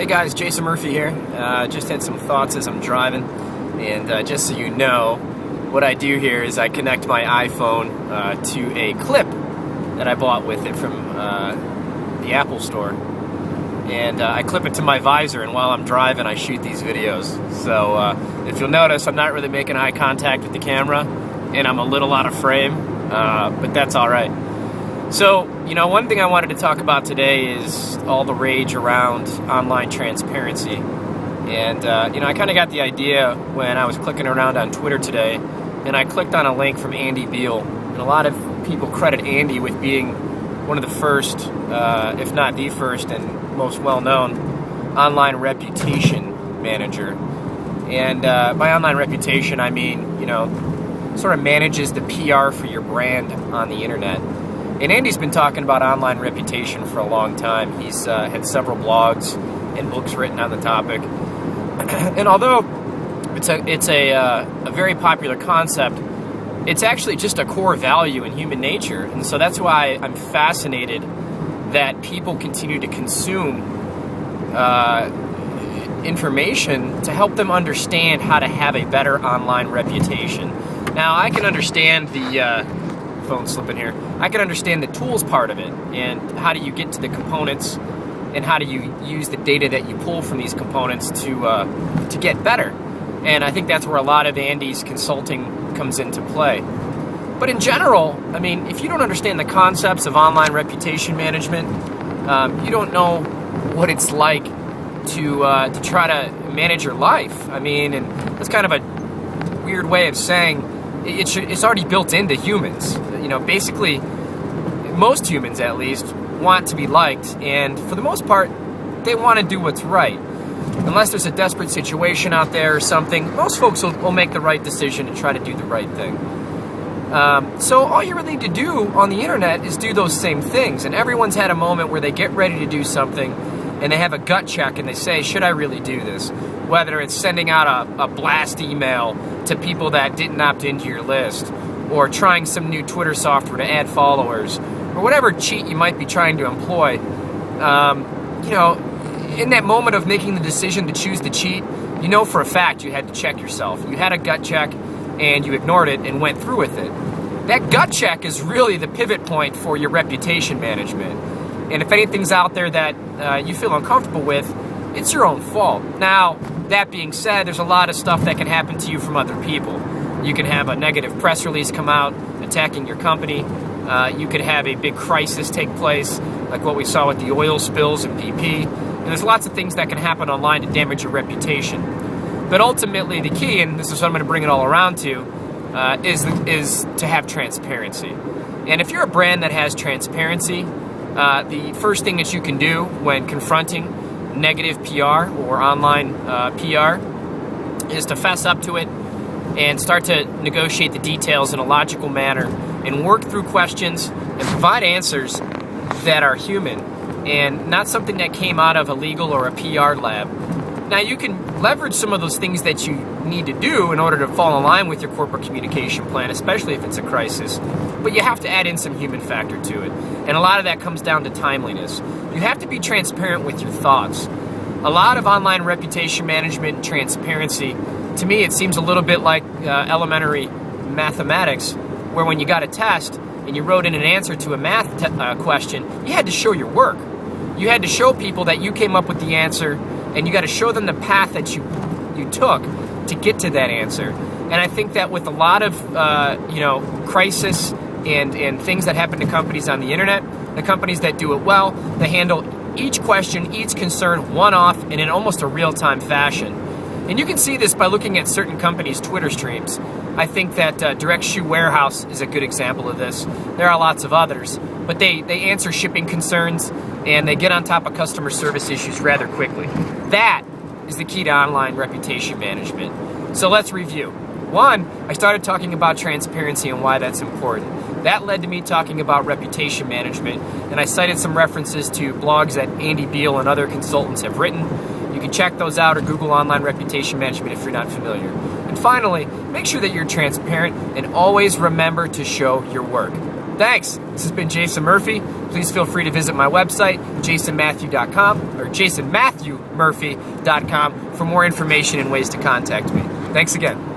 Hey guys, Jason Murphy here. Just had some thoughts as I'm driving, and just so you know, what I do here is I connect my iPhone to a clip that I bought with it from the Apple Store, and I clip it to my visor, and while I'm driving I shoot these videos. So if you'll notice, I'm not really making eye contact with the camera, and I'm a little out of frame, but that's alright. So, one thing I wanted to talk about today is all the rage around online transparency. And, I kind of got the idea when I was clicking around on Twitter today, and I clicked on a link from Andy Beal. And a lot of people credit Andy with being one of the first, if not the first and most well-known online reputation manager. And by online reputation, I mean, sort of manages the PR for your brand on the internet. And Andy's been talking about online reputation for a long time. He's had several blogs and books written on the topic. And although it's a very popular concept, it's actually just a core value in human nature. And so that's why I'm fascinated that people continue to consume information to help them understand how to have a better online reputation. Now, I can understand the phone slipping here. I can understand the tools part of it, and how do you get to the components, and how do you use the data that you pull from these components to get better. And I think that's where a lot of Andy's consulting comes into play. But in general, I mean, if you don't understand the concepts of online reputation management, you don't know what it's like to try to manage your life. I mean, and that's kind of a weird way of saying it's already built into humans. Basically, most humans at least want to be liked, and for the most part, they want to do what's right. Unless there's a desperate situation out there or something, most folks will make the right decision and try to do the right thing. So all you really need to do on the internet is do those same things, and everyone's had a moment where they get ready to do something, and they have a gut check, and they say, should I really do this? Whether it's sending out a blast email to people that didn't opt into your list, or trying some new Twitter software to add followers, or whatever cheat you might be trying to employ. In that moment of making the decision to choose the cheat, you know for a fact you had to check yourself. You had a gut check, and you ignored it and went through with it. That gut check is really the pivot point for your reputation management. And if anything's out there that you feel uncomfortable with, it's your own fault. Now, that being said, there's a lot of stuff that can happen to you from other people. You can have a negative press release come out attacking your company. You could have a big crisis take place, like what we saw with the oil spills in BP. And there's lots of things that can happen online to damage your reputation. But ultimately, the key, and this is what I'm going to bring it all around to, is to have transparency. And if you're a brand that has transparency, the first thing that you can do when confronting negative PR or online PR is to fess up to it and start to negotiate the details in a logical manner and work through questions and provide answers that are human and not something that came out of a legal or a PR lab. Now, you can leverage some of those things that you need to do in order to fall in line with your corporate communication plan, especially if it's a crisis, but you have to add in some human factor to it. And a lot of that comes down to timeliness. You have to be transparent with your thoughts. A lot of online reputation management and transparency, to me, it seems a little bit like elementary mathematics, where when you got a test and you wrote in an answer to a math question, you had to show your work. You had to show people that you came up with the answer, and you got to show them the path that you took to get to that answer. And I think that with a lot of crisis and things that happen to companies on the internet, the companies that do it well, they handle each question, each concern one-off and in almost a real-time fashion. And you can see this by looking at certain companies' Twitter streams. I think that Direct Shoe Warehouse is a good example of this. There are lots of others, but they answer shipping concerns and they get on top of customer service issues rather quickly. That is the key to online reputation management. So let's review. One, I started talking about transparency and why that's important. That led to me talking about reputation management, and I cited some references to blogs that Andy Beal and other consultants have written. You can check those out or Google online reputation management if you're not familiar. And finally, make sure that you're transparent and always remember to show your work. Thanks. This has been Jason Murphy. Please feel free to visit my website, jasonmatthew.com or jasonmatthewmurphy.com for more information and ways to contact me. Thanks again.